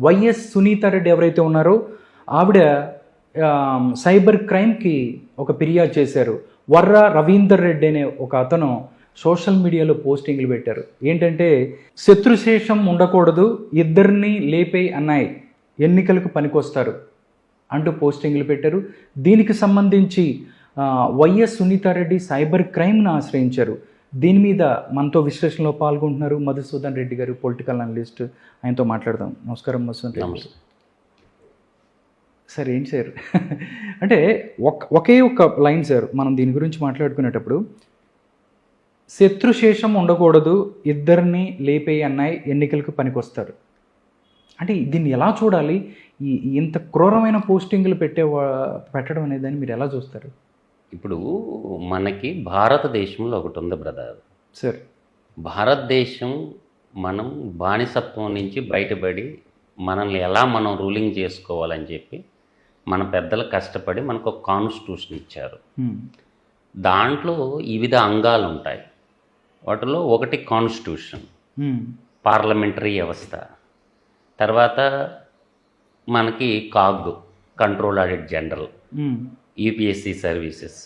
YS Sunitha Reddy ఎవరైతే ఉన్నారో ఆవిడ సైబర్ క్రైమ్కి ఒక ఫిర్యాదు చేశారు. వర్రా రవీందర్ రెడ్డి అనే ఒక అతను సోషల్ మీడియాలో పోస్టింగ్లు పెట్టారు. ఏంటంటే శత్రుశేషం ఉండకూడదు, ఇద్దరిని లేపే అన్నాయి, ఎన్నికలకు పనికొస్తారు అంటూ పోస్టింగ్లు పెట్టారు. దీనికి సంబంధించి వైఎస్ సునీతారెడ్డి సైబర్ క్రైమ్ను ఆశ్రయించారు. దీని మీద మనతో విశ్లేషణలో పాల్గొంటున్నారు మధుసూదన్ రెడ్డి గారు, పొలిటికల్ అనలిస్ట్. ఆయనతో మాట్లాడదాం. నమస్కారం మధుసూదన్ రెడ్డి సార్. ఏంటి సార్ అంటే ఒకే ఒక లైన్ సార్, మనం దీని గురించి మాట్లాడుకునేటప్పుడు శత్రుశేషం ఉండకూడదు, ఇద్దరిని లేపే అన్నాయి, ఎన్నికలకు పనికొస్తారు అంటే దీన్ని ఎలా చూడాలి? ఇంత క్రూరమైన పోస్టింగ్లు పెట్టడం అనే దాన్ని మీరు ఎలా చూస్తారు? ఇప్పుడు మనకి భారతదేశంలో ఒకటి ఉంది బ్రదర్ సార్. భారతదేశం మనం బానిసత్వం నుంచి బయటపడి మనల్ని ఎలా మనం రూలింగ్ చేసుకోవాలని చెప్పి మన పెద్దలు కష్టపడి మనకు ఒక కాన్స్టిట్యూషన్ ఇచ్చారు. దాంట్లో వివిధ అంగాలు ఉంటాయి. వాటిలో ఒకటి కాన్స్టిట్యూషన్, పార్లమెంటరీ వ్యవస్థ, తర్వాత మనకి CAG control audit general, UPSC services,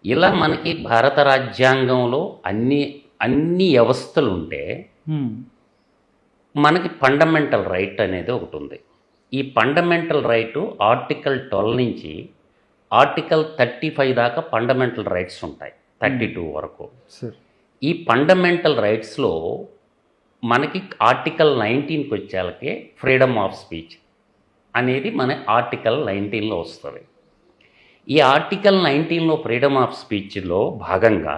ఇలా మనకి భారత రాజ్యాంగంలో అన్ని వ్యవస్థలు ఉంటే మనకి ఫండమెంటల్ రైట్ అనేది ఒకటి ఉంది. ఈ ఫండమెంటల్ రైటు ఆర్టికల్ 12 నుంచి ఆర్టికల్ 35 దాకా ఫండమెంటల్ రైట్స్ ఉంటాయి, 32 వరకు. ఈ ఫండమెంటల్ రైట్స్లో మనకి ఆర్టికల్ 19కి వచ్చేళ్ళకే ఫ్రీడమ్ ఆఫ్ స్పీచ్ అనేది మన ఆర్టికల్ 19లో వస్తుంది. ఈ ఆర్టికల్ 19లో ఫ్రీడమ్ ఆఫ్ స్పీచ్లో భాగంగా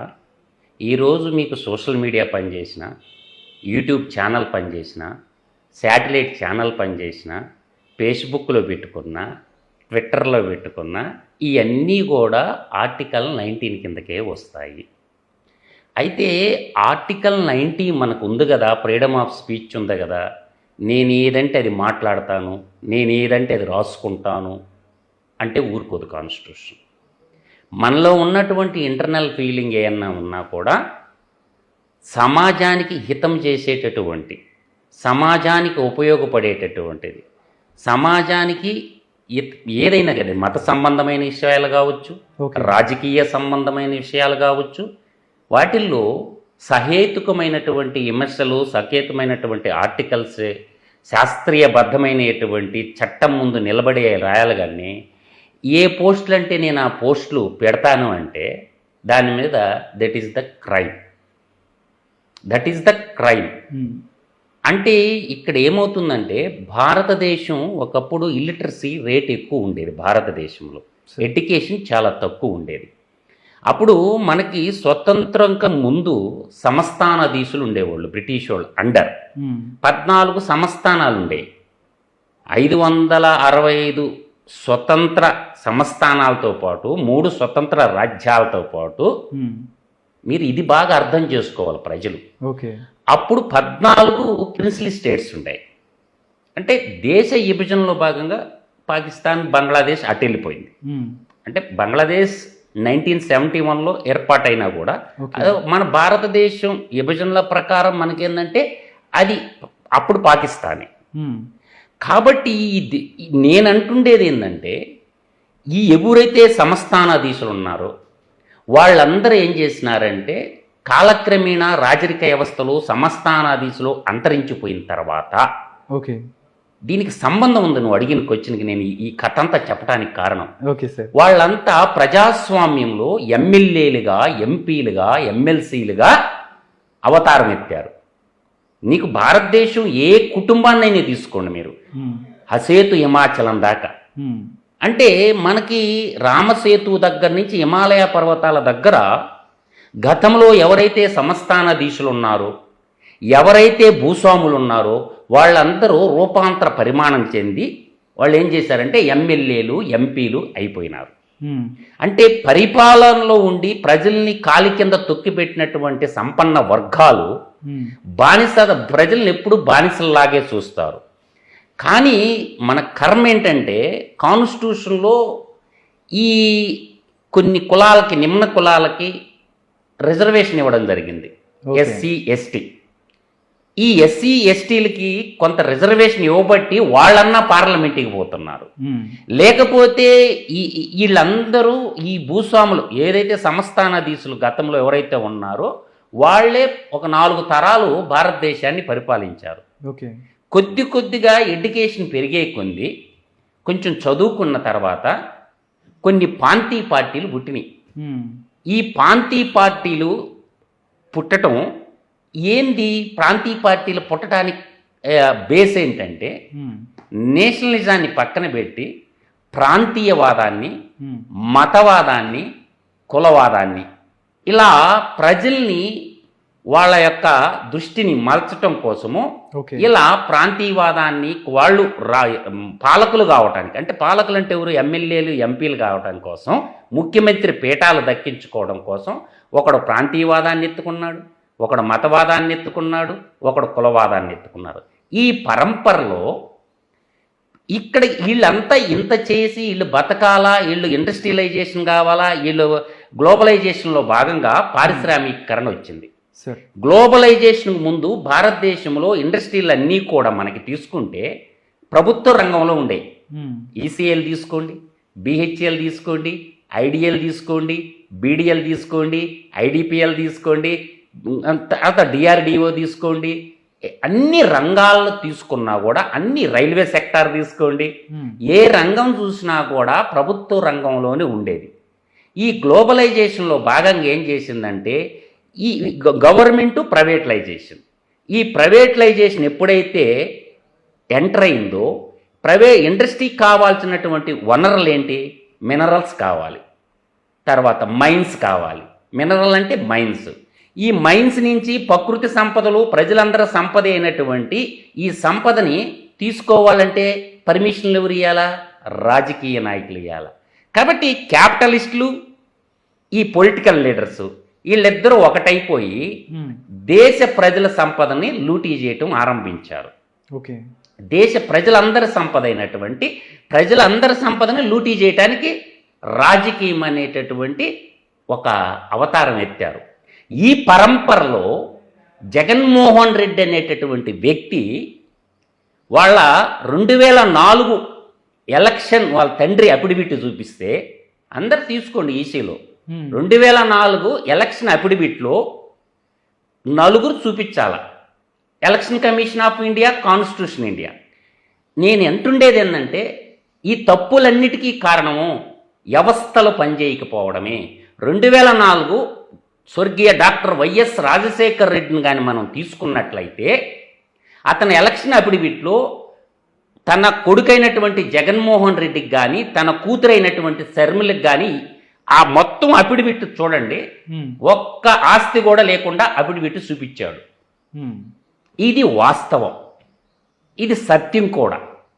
ఈరోజు మీకు సోషల్ మీడియా పనిచేసిన, యూట్యూబ్ ఛానల్ పనిచేసిన, శాటిలైట్ ఛానల్ పనిచేసిన, ఫేస్బుక్లో పెట్టుకున్న, ట్విట్టర్లో పెట్టుకున్న, ఇవన్నీ కూడా ఆర్టికల్ 19 కిందకే వస్తాయి. అయితే ఆర్టికల్ 19 మనకు ఉంది కదా, ఫ్రీడమ్ ఆఫ్ స్పీచ్ ఉంది కదా, నేను ఏదంటే అది మాట్లాడతాను, నేను ఏదంటే అది రాసుకుంటాను అంటే ఊరుకోదు కాన్స్టిట్యూషన్. మనలో ఉన్నటువంటి ఇంటర్నల్ ఫీలింగ్ ఏమన్నా ఉన్నా కూడా సమాజానికి హితం చేసేటటువంటి, సమాజానికి ఉపయోగపడేటటువంటిది, సమాజానికి ఏదైనా కదా, మత సంబంధమైన విషయాలు కావచ్చు, రాజకీయ సంబంధమైన విషయాలు కావచ్చు, వాటిల్లో సహేతుకమైనటువంటి విమర్శలు, సహేతుకమైనటువంటి ఆర్టికల్స్, శాస్త్రీయబద్ధమైనటువంటి చట్టం ముందు నిలబడే రాయాలి. కానీ ఏ పోస్టులు అంటే నేను ఆ పోస్టులు పెడతాను అంటే దాని మీద దట్ ఈస్ ద క్రైమ్. అంటే ఇక్కడ ఏమవుతుందంటే భారతదేశం ఒకప్పుడు ఇల్లిటరసీ రేట్ ఎక్కువ ఉండేది, భారతదేశంలో ఎడ్యుకేషన్ చాలా తక్కువ ఉండేది. అప్పుడు మనకి స్వతంత్రంగా ముందు సంస్థానాధీశులు ఉండేవాళ్ళు, బ్రిటిష్ వాళ్ళు అండర్ 14 సంస్థానాలు ఉండేవి. 565 స్వతంత్ర సంస్థానాలతో పాటు 3 స్వతంత్ర రాజ్యాలతో పాటు, మీరు ఇది బాగా అర్థం చేసుకోవాలి ప్రజలు. అప్పుడు 14 ప్రిన్స్లీ స్టేట్స్ ఉంటాయి. అంటే దేశ విభజనలో భాగంగా పాకిస్తాన్, బంగ్లాదేశ్ అటు వెళ్ళిపోయింది. అంటే బంగ్లాదేశ్ 1971లో ఏర్పాటైనా కూడా మన భారతదేశం విభజనల ప్రకారం మనకేందంటే అది అప్పుడు పాకిస్తానే. కాబట్టి నేను అంటుండేది ఏంటంటే, ఎవరైతే సంస్థానాధీశులు ఉన్నారో వాళ్ళందరూ ఏం చేసినారంటే కాలక్రమేణా రాజరిక వ్యవస్థలో సంస్థానాధీశులు అంతరించిపోయిన తర్వాత, దీనికి సంబంధం ఉంది నువ్వు అడిగిన క్వశ్చన్కి నేను ఈ కథ అంతా చెప్పడానికి కారణం. వాళ్ళంతా ప్రజాస్వామ్యంలో ఎమ్మెల్యేలుగా, ఎంపీలుగా, ఎమ్మెల్సీలుగా అవతారం ఎత్తారు. నీకు భారతదేశం ఏ కుటుంబాన్నైనా తీసుకోండి మీరు, హసేతు హిమాచలం దాకా. అంటే మనకి రామసేతు దగ్గర నుంచి హిమాలయ పర్వతాల దగ్గర గతంలో ఎవరైతే సంస్థానాధీశులు ఉన్నారో, ఎవరైతే భూస్వాములు ఉన్నారో వాళ్ళందరూ రూపాంతర పరిమాణం చెంది వాళ్ళు ఏం చేశారంటే ఎమ్మెల్యేలు, ఎంపీలు అయిపోయినారు. అంటే పరిపాలనలో ఉండి ప్రజల్ని కాలి కింద తొక్కిపెట్టినటువంటి సంపన్న వర్గాలు ప్రజల్ని ఎప్పుడు బానిసల్లాగే చూస్తారు. కానీ మన కర్మ ఏంటంటే కాన్స్టిట్యూషన్లో ఈ కొన్ని కులాలకి, నిమ్న కులాలకి రిజర్వేషన్ ఇవ్వడం జరిగింది, ఎస్సీ, ఎస్టీ. ఈ ఎస్సీ ఎస్టీలకి కొంత రిజర్వేషన్ ఇవ్వబట్టి వాళ్ళన్నా పార్లమెంట్కి పోతున్నారు. లేకపోతే వీళ్ళందరూ ఈ భూస్వాములు ఏదైతే సంస్థానాధీశులు గతంలో ఎవరైతే ఉన్నారో వాళ్ళే ఒక 4 తరాలు భారతదేశాన్ని పరిపాలించారు. ఓకే. కొద్దిగా ఎడ్యుకేషన్ పెరిగే కొంది కొంచెం చదువుకున్న తర్వాత కొన్ని ప్రాంతీయ పార్టీలు పుట్టినాయి. ఈ ప్రాంతీయ పార్టీలు పుట్టడం ఏంది? ప్రాంతీయ పార్టీలు పుట్టడానికి బేస్ ఏంటంటే నేషనలిజాన్ని పక్కన పెట్టి ప్రాంతీయవాదాన్ని, మతవాదాన్ని, కులవాదాన్ని ఇలా ప్రజల్ని వాళ్ళ యొక్క దృష్టిని మలచటం కోసము ఇలా ప్రాంతీయవాదాన్ని వాళ్ళు పాలకులు కావటానికి, అంటే పాలకులు అంటే ఎవరు? ఎమ్మెల్యేలు, ఎంపీలు కావటం కోసం, ముఖ్యమంత్రి పీఠాలు దక్కించుకోవడం కోసం ఒకడు ప్రాంతీయవాదాన్ని ఎత్తుకున్నాడు, ఒకడు మతవాదాన్ని ఎత్తుకున్నాడు, ఒకడు కులవాదాన్ని ఎత్తుకున్నారు. ఈ పరంపరలో ఇక్కడ వీళ్ళంతా ఇంత చేసి వీళ్ళు బతకాలా, వీళ్ళు ఇండస్ట్రియలైజేషన్ కావాలా, వీళ్ళు గ్లోబలైజేషన్లో భాగంగా పారిశ్రామికీకరణ వచ్చింది. గ్లోబలైజేషన్ ముందు భారతదేశంలో ఇండస్ట్రీలు అన్నీ కూడా మనకి తీసుకుంటే ప్రభుత్వ రంగంలో ఉండే. ఈసీఎల్ తీసుకోండి, బిహెచ్ఎల్ తీసుకోండి, ఐడిఎల్ తీసుకోండి, బీడిఎల్ తీసుకోండి, ఐడిపిఎల్ తీసుకోండి, తర్వాత డిఆర్డిఓ తీసుకోండి. అన్ని రంగాల్లో తీసుకున్నా కూడా, అన్ని రైల్వే సెక్టార్ తీసుకోండి, ఏ రంగం చూసినా కూడా ప్రభుత్వ రంగంలోనే ఉండేది. ఈ గ్లోబలైజేషన్లో భాగంగా ఏం చేసిందంటే ఈ గవర్నమెంటు ప్రైవేటలైజేషన్. ఈ ప్రైవేటలైజేషన్ ఎప్పుడైతే ఎంటర్ అయిందో ఇండస్ట్రీకి కావాల్సినటువంటి వనరులు ఏంటి? మినరల్స్ కావాలి, తర్వాత మైన్స్ కావాలి. మినరల్ అంటే మైన్స్. ఈ మైన్స్ నుంచి ప్రకృతి సంపదలు, ప్రజలందరూ సంపద అయినటువంటి ఈ సంపదని తీసుకోవాలంటే పర్మిషన్లు ఎవరు ఇవ్వాలా? రాజకీయ నాయకులు ఇవ్వాలా. కాబట్టి క్యాపిటలిస్టులు, ఈ పొలిటికల్ లీడర్స్ వీళ్ళిద్దరూ ఒకటైపోయి దేశ ప్రజల సంపదని లూటీ చేయటం ఆరంభించారు. ఓకే. దేశ ప్రజలందరి సంపద అయినటువంటి ప్రజలందరి సంపదని లూటీ చేయటానికి రాజకీయం అనేటటువంటి ఒక అవతారం ఎత్తారు. ఈ పరంపరలో జగన్మోహన్ రెడ్డి అనేటటువంటి వ్యక్తి వాళ్ళ 2004 ఎలక్షన్ వాళ్ళ తండ్రి అఫిడవిట్ చూపిస్తే అందరు తీసుకోండి ఈసీలో 2004 ఎలక్షన్ అఫిడవిట్లో 4 చూపించాల. Election commission of India, constitution India. నేను అంటుండేది ఏంటంటే ఈ తప్పులన్నిటికీ కారణము వ్యవస్థలు పనిచేయకపోవడమే. 2004 స్వర్గీయ డాక్టర్ వైఎస్ రాజశేఖర్ రెడ్డిని కానీ మనం తీసుకున్నట్లయితే అతని ఎలక్షన్ అఫిడవిట్లో తన కొడుకైనటువంటి జగన్మోహన్ రెడ్డికి కానీ తన కూతురైనటువంటి శర్మిలకు కానీ ఆ మొత్తం అఫిడవిట్ చూడండి, ఒక్క ఆస్తి కూడా లేకుండా అఫిడవిట్ చూపించాడు. ఇది వాస్తవం, ఇది సత్యం కూడా.